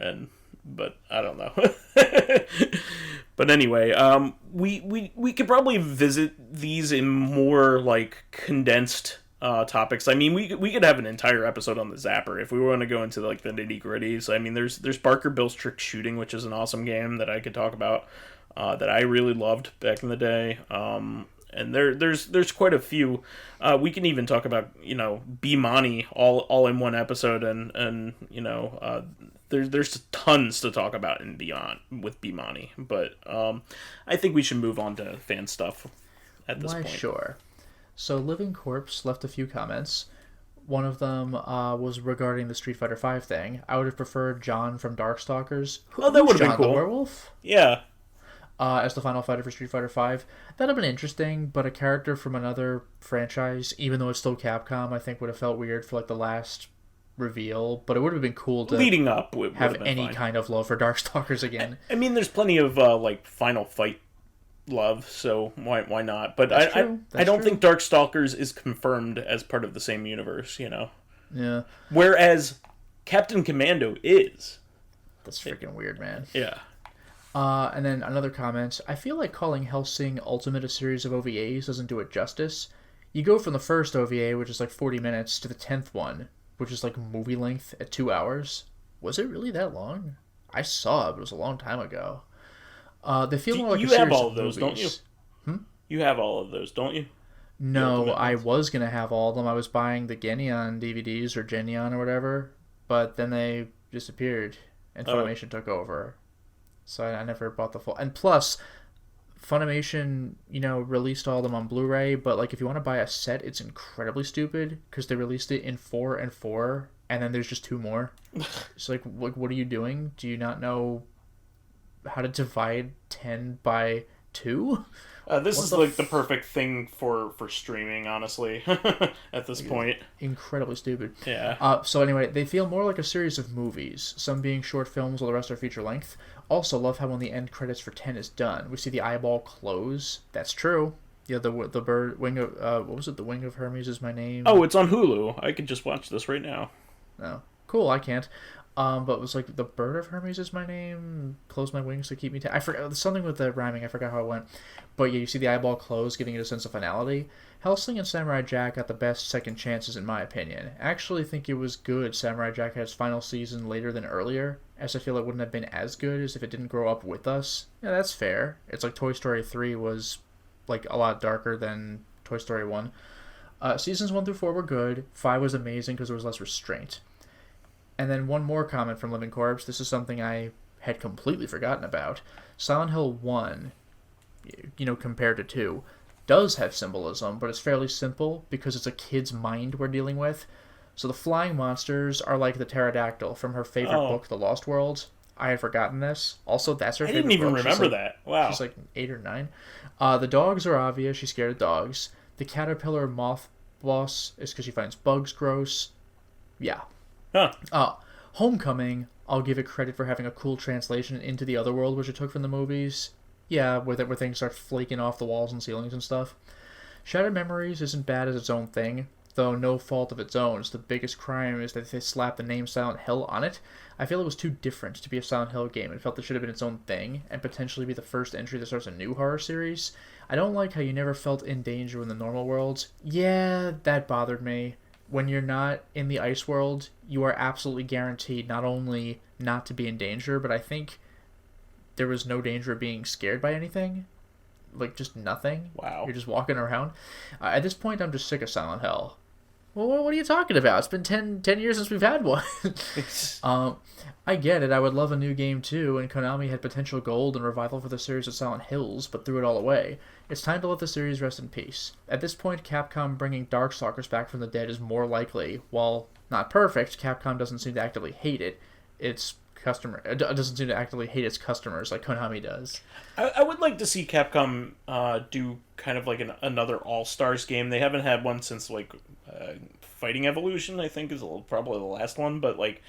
but I don't know. But anyway, we could probably visit these in more like condensed topics. I mean, we could have an entire episode on the Zapper if we want to go into like the nitty gritties. I mean, there's Barker Bill's Trick Shooting, which is an awesome game that I could talk about, that I really loved back in the day. And there's quite a few. We can even talk about B-Money all in one episode, and there's tons to talk about and beyond with B-Money. But I think we should move on to fan stuff at this point. Sure. So Living Corpse left a few comments. One of them was regarding the Street Fighter V thing. I would have preferred John from Darkstalkers. That would have been cool. The werewolf? Yeah. As the final fighter for Street Fighter V. That'd have been interesting, but a character from another franchise, even though it's still Capcom, I think would have felt weird for like the last reveal. But it would have been cool to leading up have any kind of love for Darkstalkers again. I mean, there's plenty of like Final Fight love, so why not? But I don't think Darkstalkers is confirmed as part of the same universe, Yeah. Whereas Captain Commando is. That's freaking weird, man. Yeah. And then another comment. I feel like calling Hellsing Ultimate a series of OVAs doesn't do it justice. You go from the first OVA, which is like 40 minutes, to the 10th one, which is like movie length at 2 hours. Was it really that long? I saw it, but it was a long time ago. They feel more like a series of movies. You have all of those, don't you? You have all of those, don't you? No, I was going to have all of them. I was buying the Genion DVDs or Genion or whatever, but then they disappeared and Funimation took over. So I never bought the full. And plus, Funimation, released all of them on Blu-ray, but like if you want to buy a set, it's incredibly stupid because they released it in 4 and 4, and then there's just 2 more. It's like, what are you doing? Do you not know how to divide 10 by 2. This is like the perfect thing for streaming, honestly, at this point. Incredibly stupid. Yeah. So anyway, they feel more like a series of movies, some being short films while the rest are feature length. Also, love how when the end credits for 10 is done, we see the eyeball close. That's true. Yeah, the bird wing of what was it? The Wing of Hermes is my name. Oh, it's on Hulu. I could just watch this right now. Oh, cool. I can't. But it was like the Bird of Hermes is my name. Close my wings to keep me. I forgot something with the rhyming. I forgot how it went. But yeah, you see the eyeball close, giving it a sense of finality. Hellsing and Samurai Jack got the best second chances in my opinion. I actually think it was good Samurai Jack had its final season later than earlier, as I feel it wouldn't have been as good as if it didn't grow up with us. Yeah, that's fair. It's like Toy Story 3 was like a lot darker than Toy Story 1. Seasons 1 through 4 were good. 5 was amazing because there was less restraint. And then one more comment from Living Corpse. This is something I had completely forgotten about. Silent Hill 1, compared to 2, does have symbolism, but it's fairly simple because it's a kid's mind we're dealing with. So the flying monsters are like the pterodactyl from her favorite book, The Lost World. I had forgotten this. Also, that's her favorite book. I didn't even remember that. Wow. She's like 8 or 9. The dogs are obvious. She's scared of dogs. The caterpillar moth boss is because she finds bugs gross. Yeah. Huh. Homecoming, I'll give it credit for having a cool translation into the other world, which it took from the movies. Yeah, where things start flaking off the walls and ceilings and stuff. Shattered Memories isn't bad as its own thing, though no fault of its own. The biggest crime is that they slapped the name Silent Hill on it. I feel it was too different to be a Silent Hill game. It felt it should have been its own thing, and potentially be the first entry that starts a new horror series. I don't like how you never felt in danger in the normal worlds. Yeah, that bothered me. When you're not in the ice world, you are absolutely guaranteed not only not to be in danger, but I think there was no danger of being scared by anything. Like, just nothing. Wow. You're just walking around. At this point, I'm just sick of Silent Hill. Well, what are you talking about? It's been 10 years since we've had one. I get it. I would love a new game too, and Konami had potential gold and revival for the series of Silent Hills, but threw it all away. It's time to let the series rest in peace. At this point, Capcom bringing Darkstalkers back from the dead is more likely. While not perfect, Capcom doesn't seem to actively hate it. It doesn't seem to actively hate its customers like Konami does. I would like to see Capcom do kind of like another All-Stars game. They haven't had one since like Fighting Evolution, I think, is probably the last one. But like,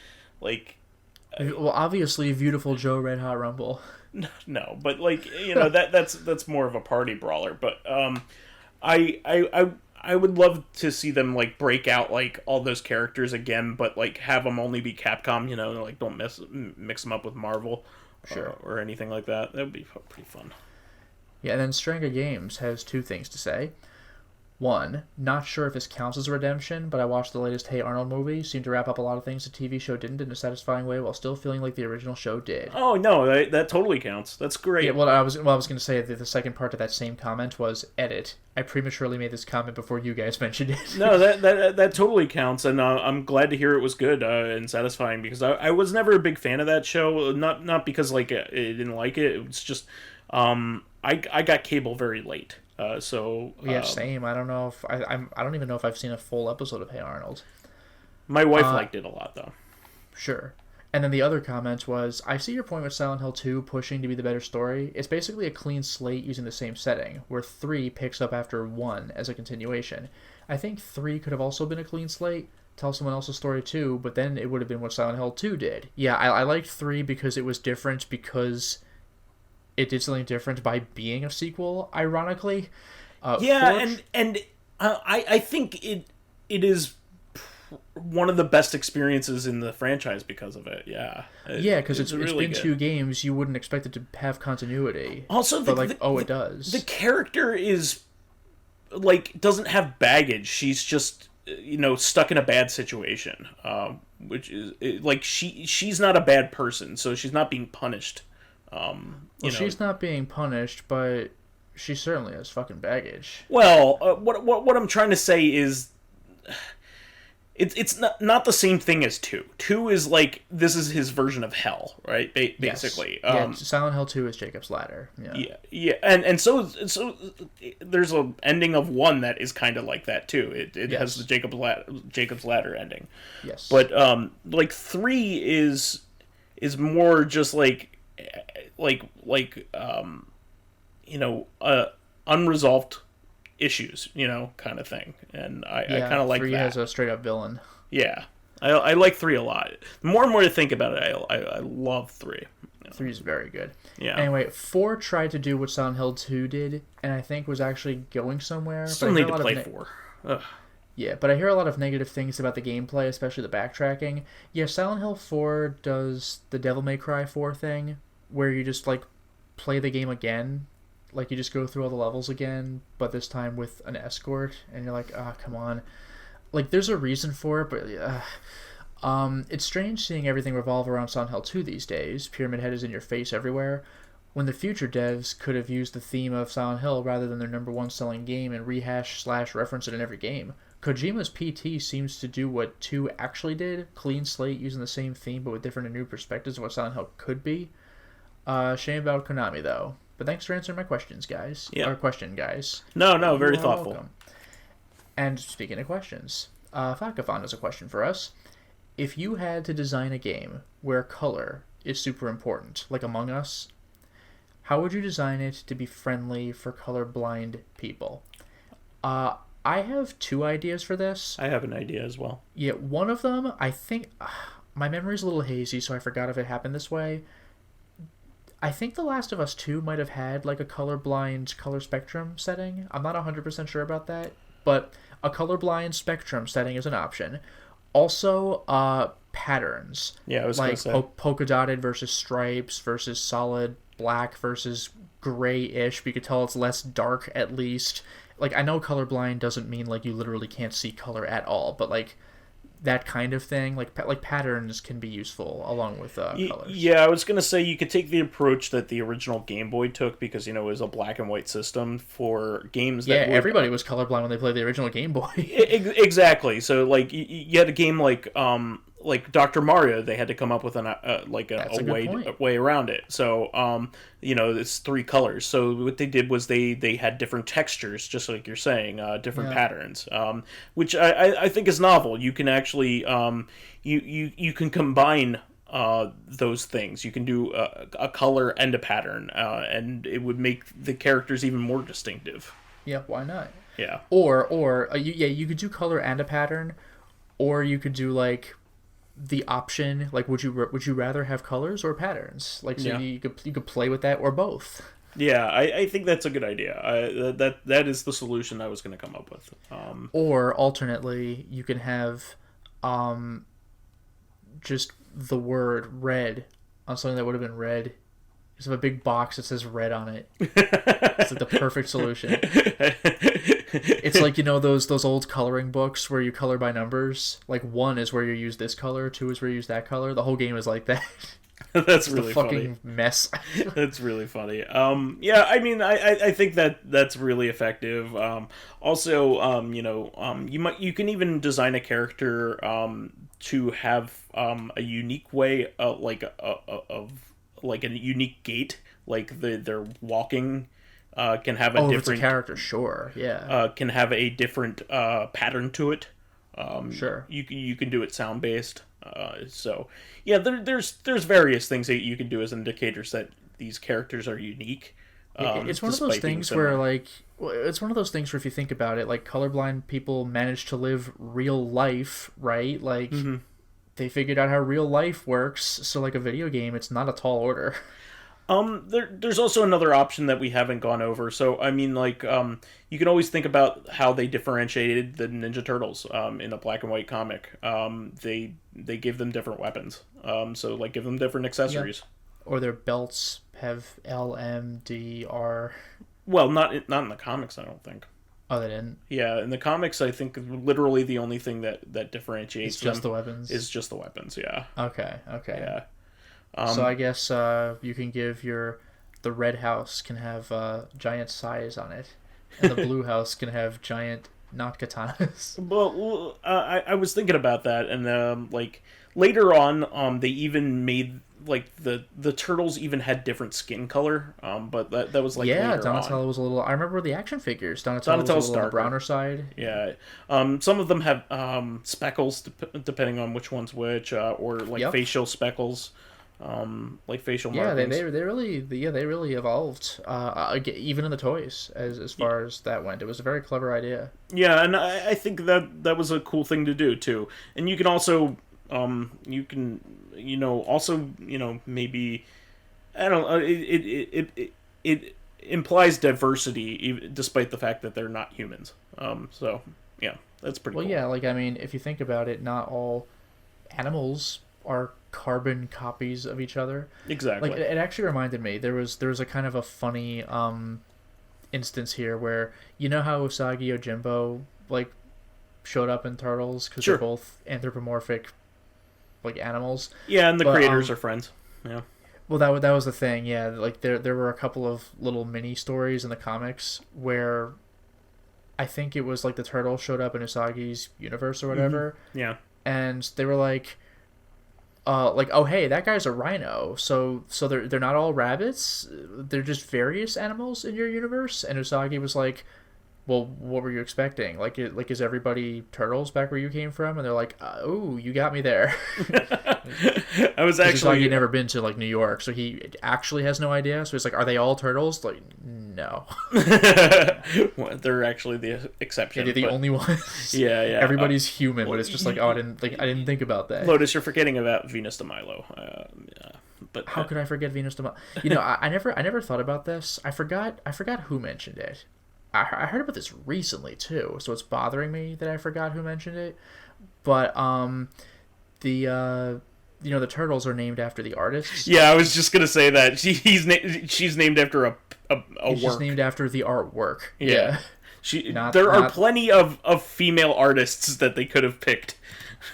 well, obviously, Beautiful Joe Red Hot Rumble. No, but like that's more of a party brawler. But I would love to see them like break out like all those characters again, but like have them only be Capcom. Like don't mix them up with Marvel, sure, or anything like that. That would be pretty fun. Yeah, and then Stranga Games has two things to say. One, not sure if this counts as a redemption, but I watched the latest Hey Arnold movie. Seemed to wrap up a lot of things the TV show didn't in a satisfying way, while still feeling like the original show did. Oh no, that totally counts. That's great. Yeah, I was going to say that the second part of that same comment was edit. I prematurely made this comment before you guys mentioned it. No, that totally counts, and I'm glad to hear it was good and satisfying because I was never a big fan of that show. Not because like I didn't like it. It was just I got cable very late. Yeah, same. I don't know if I don't even know if I've seen a full episode of Hey Arnold. My wife liked it a lot, though. Sure. And then the other comment was, I see your point with Silent Hill 2 pushing to be the better story. It's basically a clean slate using the same setting, where 3 picks up after 1 as a continuation. I think 3 could have also been a clean slate, tell someone else's story too, but then it would have been what Silent Hill 2 did. Yeah, I liked 3 because it was different, because it did something different by being a sequel, ironically. Yeah, I think it is one of the best experiences in the franchise because of it. Yeah. Yeah, because it's really been good. 2 games. You wouldn't expect it to have continuity. Also, it does. The character is like doesn't have baggage. She's just stuck in a bad situation, which is like she's not a bad person, so she's not being punished. She's not being punished, but she certainly has fucking baggage. Well, what I'm trying to say is, it's not the same thing as 2. 2 is like this is his version of hell, right? Basically, yes. Silent Hill 2 is Jacob's Ladder. Yeah, and so there's an ending of 1 that is kind of like that too. It has the Jacob's Ladder ending. Yes, but like 3 is more just like unresolved issues, kind of thing. And I kind of like 3 that. has a straight up villain. Yeah. I like 3 a lot. The more and more I think about it, I love 3. 3 is very good. Yeah. Anyway, 4 tried to do what Silent Hill 2 did, and I think was actually going somewhere. Still need to play 4. Ugh. Yeah, but I hear a lot of negative things about the gameplay, especially the backtracking. Yeah, Silent Hill 4 does the Devil May Cry 4 thing, where you just, like, play the game again. Like, you just go through all the levels again, but this time with an escort, and you're like, come on. Like, there's a reason for it, but it's strange seeing everything revolve around Silent Hill 2 these days. Pyramid Head is in your face everywhere, when the future devs could have used the theme of Silent Hill rather than their #1 selling game and rehash/reference it in every game. Kojima's PT seems to do what 2 actually did, clean slate using the same theme but with different and new perspectives of what Silent Hill could be. Shame about Konami, though. But thanks for answering my questions, guys. Yeah. Or question, guys. No, very thoughtful. Welcome. And speaking of questions, Fakafon has a question for us. If you had to design a game where color is super important, like Among Us, how would you design it to be friendly for colorblind people? I have 2 ideas for this. I have an idea as well. Yeah, one of them, I think... my memory's a little hazy, so I forgot if it happened this way. I think The Last of Us 2 might have had, like, a colorblind color spectrum setting. I'm not 100% sure about that, but a colorblind spectrum setting is an option. Also, patterns. Yeah, I was going to say. Polka dotted versus stripes versus solid black versus gray-ish, but you could tell it's less dark at least. Like, I know colorblind doesn't mean, like, you literally can't see color at all, but, like, that kind of thing, like patterns can be useful along with colors. Yeah, I was going to say you could take the approach that the original Game Boy took, because, it was a black and white system for games that everybody was colorblind when they played the original Game Boy. Exactly. So, like, you had a game like Dr. Mario, they had to come up with a way around it. So, it's 3 colors. So what they did was they had different textures, just like you're saying, different patterns, which I think is novel. You can actually you can combine those things. You can do a color and a pattern, and it would make the characters even more distinctive. Yeah, why not? Yeah. Or you could do color and a pattern, or you could do like the option, like would you rather have colors or patterns? Like, so you could play with that or both. Yeah, I think that's a good idea. That is the solution I was going to come up with. Or alternately, you can have just the word red on something that would have been red. Just have a big box that says red on it. It's like the perfect solution. It's like, those old coloring books where you color by numbers. Like 1 is where you use this color, 2 is where you use that color. The whole game is like that. That's really funny. Fucking mess. That's really funny. Yeah, I mean, I think that's really effective. Also, you can even design a character to have a unique way, like a unique gait, like their walking can have a different... if it's a character, sure, yeah. Can have a different pattern to it. Sure. You can do it sound based. So yeah, there's various things that you can do as indicators that these characters are unique. It's one of those things where, like, it's one of those things where if you think about it, like, colorblind people manage to live real life, right? Like, they figured out how real life works. So, like, a video game, it's not a tall order. There's also another option that we haven't gone over. So, I mean, like, you can always think about how they differentiated the Ninja Turtles in a black and white comic. They give them different weapons. So, like, give them different accessories. Yeah. Or their belts have L, M, D, R. Well, not in the comics, I don't think. Oh, they didn't? Yeah, in the comics, I think literally the only thing that differentiates it's just the weapons? Is just the weapons, yeah. Okay. Yeah. So I guess you can give the red house can have giant sais on it, and the blue house can have giant not katanas. Well, I was thinking about that, and like later on, they even made like the turtles even had different skin color. But that was like later Donatello on. Was a little. I remember the action figures. Donatello was a little on the browner side. Yeah. Some of them have speckles depending on which one's which, or like facial speckles. like facial Yeah, markings. they really evolved. Even in the toys, as far as that went, it was a very clever idea. Yeah, and I think that was a cool thing to do too. And you can also, also, maybe, I don't know, it implies diversity, despite the fact that they're not humans. So yeah, that's pretty cool. Well, yeah, like, I mean, if you think about it, not all animals are carbon copies of each other. Exactly. Like, it actually reminded me, there was a kind of a funny instance here where, you know how Usagi Yojimbo, like, showed up in Turtles because Sure. they're both anthropomorphic, like, animals. Yeah, and the creators are friends. Yeah. Well, that was the thing. Yeah, like, there were a couple of little mini stories in the comics where I think it was like the Turtles showed up in Usagi's universe or whatever. Mm-hmm. Yeah. And they were like, oh hey, that guy's a rhino. So they're not all rabbits. They're just various animals in your universe. And Usagi was like, well, what were you expecting? Like, is everybody turtles back where you came from? And they're like, oh, you got me there. I was actually Usagi never been to like New York, so he actually has no idea. So he's like, are they all turtles? Like, no. Well, they're actually the exception. Yeah, they're the only ones. Yeah, yeah. Everybody's human, but it's just like, oh, I didn't think about that. Lotus, you're forgetting about Venus de Milo. But how could I forget Venus de Milo? You know, I never thought about this. I forgot who mentioned it. I heard about this recently too, so it's bothering me that I forgot who mentioned it. But the turtles are named after the artists. Yeah, I was just gonna say that she's named after a work. She's named after the artwork. Yeah. There are plenty of female artists that they could have picked.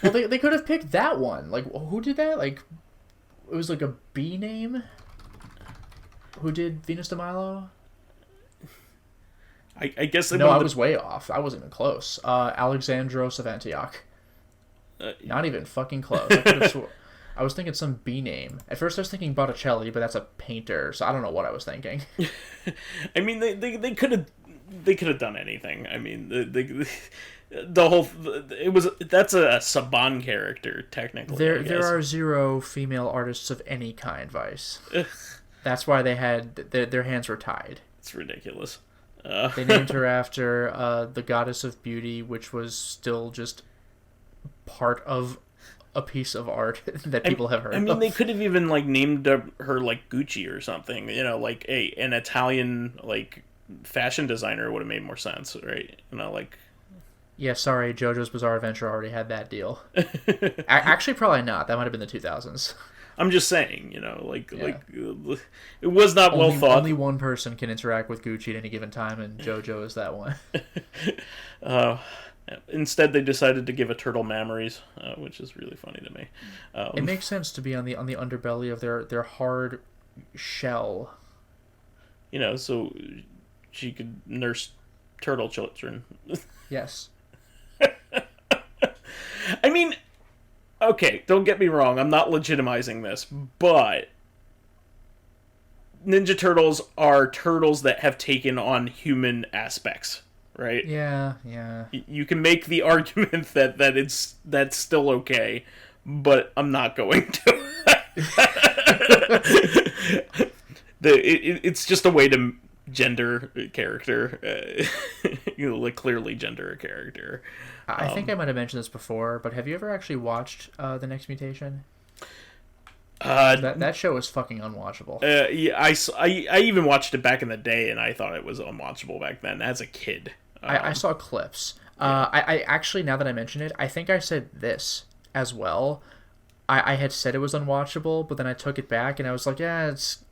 Well, they could have picked that one. Like, who did that? Like, it was like a B name. Who did Venus de Milo? I guess no, I was way off. I wasn't even close. Alexandros of Antioch. Not even fucking close. I was thinking some B name. At first I was thinking Botticelli, but that's a painter, so I don't know what I was thinking. I mean, they could have done anything. I mean, the whole that's a Saban character technically. There are 0 female artists of any kind, Vice. That's why they had their hands were tied. It's ridiculous. They named her after the goddess of beauty, which was still just part of a piece of art that people have heard of. I mean, they could have even like named her like Gucci or something. You know, like an Italian like fashion designer would have made more sense, right? You know, like. Yeah, sorry, JoJo's Bizarre Adventure already had that deal. Actually, probably not. That might have been the 2000s. I'm just saying, you know, like it was not well thought. Only one person can interact with Gucci at any given time, and JoJo is that one. Instead, they decided to give a turtle mammaries, which is really funny to me. It makes sense to be on the underbelly of their hard shell. You know, so she could nurse turtle children. Yes. I mean, okay, don't get me wrong, I'm not legitimizing this, but Ninja Turtles are turtles that have taken on human aspects, right? Yeah. You can make the argument that's still okay, but I'm not going to. It's just a way to gender a character, like clearly gender a character. I think I might have mentioned this before, but have you ever actually watched The Next Mutation? That show is fucking unwatchable. Yeah, I even watched it back in the day, and I thought it was unwatchable back then as a kid. I saw clips. Yeah. I actually, now that I mention it, I think I said this as well. I had said it was unwatchable, but then I took it back, and I was like, yeah, it's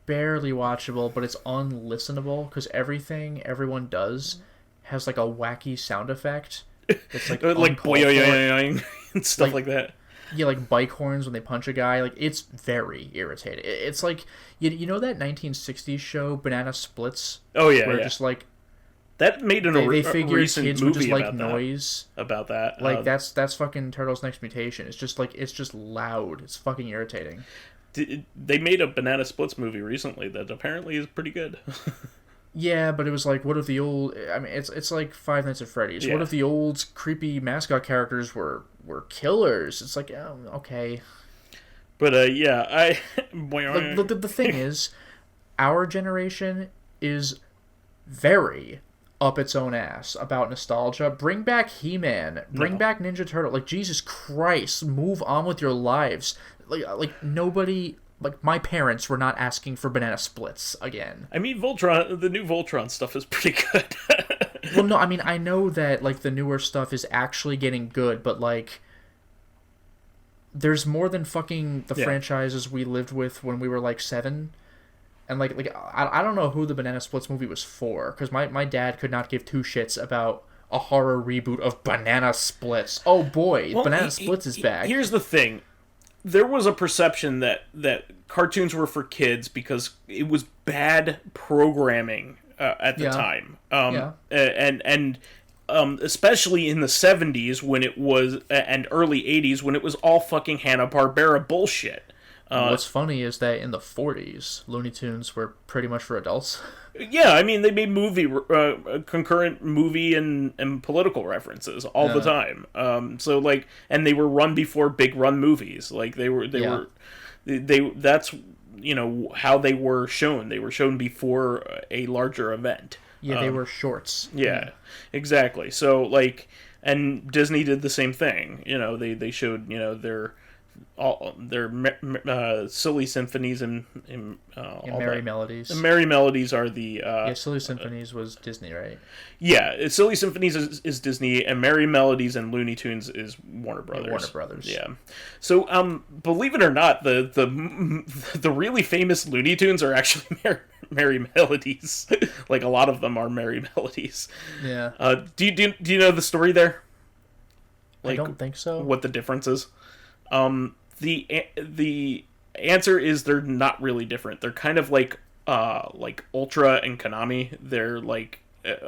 barely watchable, but it's unlistenable, because everything everyone does has like a wacky sound effect. It's like boing and stuff like that. Yeah, like bike horns when they punch a guy. Like, it's very irritating. It's like, you know that 1960s show Banana Splits? Oh yeah, where yeah. Just like that made they figured recent kids movie would just like about noise about that. Like that's fucking Turtles Next Mutation. It's just loud. It's fucking irritating. They made a Banana Splits movie recently that apparently is pretty good. Yeah, but it was like, what if the old... I mean, it's like Five Nights at Freddy's. Yeah. What if the old creepy mascot characters were killers? It's like, okay. But yeah, I. The thing is, our generation is very up its own ass about nostalgia. Bring back He-Man. Bring back Ninja Turtle. Like, Jesus Christ, move on with your lives. Like nobody... Like, my parents were not asking for banana splits again. I mean, Voltron, the new Voltron stuff is pretty good. Well, no, I mean, I know that, like, the newer stuff is actually getting good, but, like, there's more than fucking the franchises we lived with when we were, like, 7. And, like I don't know who the Banana Splits movie was for, because my dad could not give two shits about a horror reboot of Banana Splits. Oh, boy, well, Banana Splits is back. Here's the thing. There was a perception that cartoons were for kids because it was bad programming at the time. And especially in the 70s when it was, and early 80s when it was all fucking Hanna-Barbera bullshit. What's funny is that in the 40s, Looney Tunes were pretty much for adults. Yeah, I mean, they made concurrent movie and political references all the time. So, like, and they were run before big run movies. Like, they were, that's, you know, how they were shown. They were shown before a larger event. Yeah, they were shorts. Yeah, exactly. So, like, and Disney did the same thing. You know, they showed, you know, their silly symphonies and Merry Melodies. The Merry Melodies are the Silly Symphonies was Disney, right? Yeah, Silly Symphonies is Disney, and Merry Melodies and Looney Tunes is Warner Brothers. Warner Brothers. Yeah. So believe it or not, the really famous Looney Tunes are actually Merry Melodies. Like, a lot of them are Merry Melodies. Yeah. Do you know the story there? Like, I don't think so. What the difference is? The answer is they're not really different. They're kind of like Ultra and Konami. They're like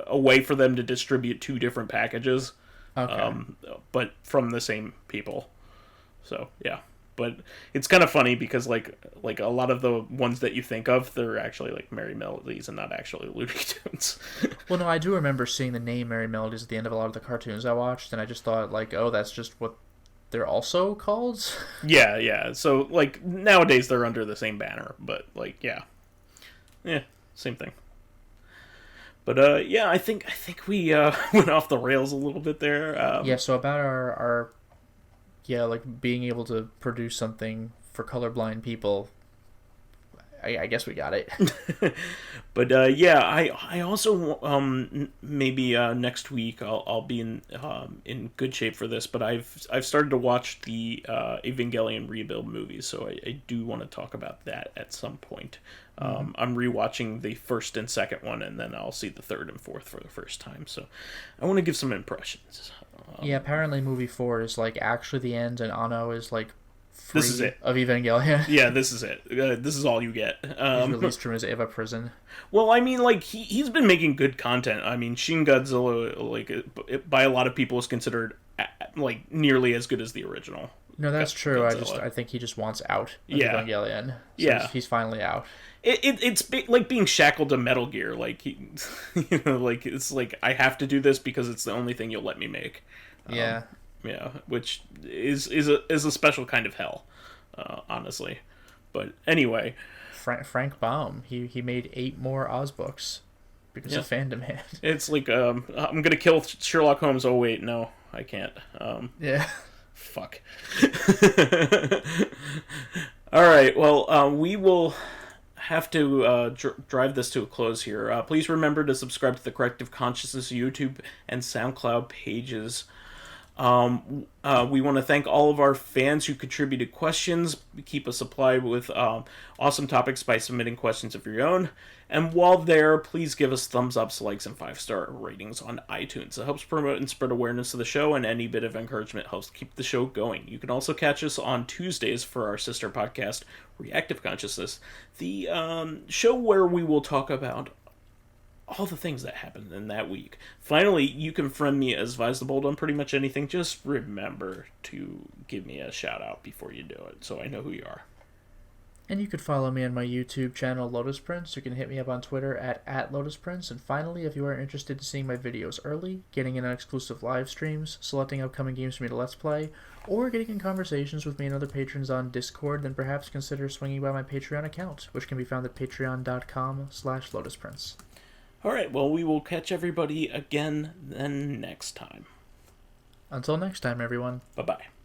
a way for them to distribute two different packages, but from the same people. So yeah, but it's kind of funny because like a lot of the ones that you think of, they're actually like Merry Melodies and not actually Looney Tunes. Well, no, I do remember seeing the name Merry Melodies at the end of a lot of the cartoons I watched, and I just thought like, oh, that's just what they're also called? Yeah. So, like, nowadays they're under the same banner, but, like, yeah, same thing. But, yeah, I think we went off the rails a little bit there. So about our like, being able to produce something for colorblind people, I guess we got it. But I also maybe next week I'll be in good shape for this. But I've started to watch the Evangelion Rebuild movies, so I do want to talk about that at some point. I'm rewatching the first and second one, and then I'll see the third and fourth for the first time. So I want to give some impressions. Apparently movie 4 is like actually the end, and Anno is like free this is it. Of Evangelion. Yeah, this is it. This is all you get. He's released from his Eva prison. Well, I mean, like, he's been making good content. I mean, Shin Godzilla, like, by a lot of people is considered, like, nearly as good as the original. No, that's true. I think he just wants out of Evangelion. So he's finally out. It's like being shackled to Metal Gear. Like, like, it's like, I have to do this because it's the only thing you'll let me make. Yeah, which is a special kind of hell, honestly. But anyway, Frank Baum, he made 8 more Oz books because of Fandom Hand. It's like I'm gonna kill Sherlock Holmes. Oh wait, no, I can't. Fuck. All right. Well, we will have to drive this to a close here. Please remember to subscribe to the Corrective Consciousness YouTube and SoundCloud pages. We want to thank all of our fans who contributed questions. Keep us supplied with awesome topics by submitting questions of your own. And while there, please give us thumbs ups, likes, and 5-star ratings on iTunes. It helps promote and spread awareness of the show, and any bit of encouragement helps keep the show going. You can also catch us on Tuesdays for our sister podcast, Reactive Consciousness, the show where we will talk about all the things that happened in that week. Finally, you can friend me as vysethebold on pretty much anything. Just remember to give me a shout out before you do it, so I know who you are. And you could follow me on my YouTube channel, Lotus Prince. You can hit me up on Twitter at Lotus Prince. And finally, if you are interested in seeing my videos early, getting in on exclusive live streams, selecting upcoming games for me to Let's Play, or getting in conversations with me and other patrons on Discord, then perhaps consider swinging by my Patreon account, which can be found at patreon.com/LotusPrince. Alright, well, we will catch everybody again then next time. Until next time, everyone. Bye-bye.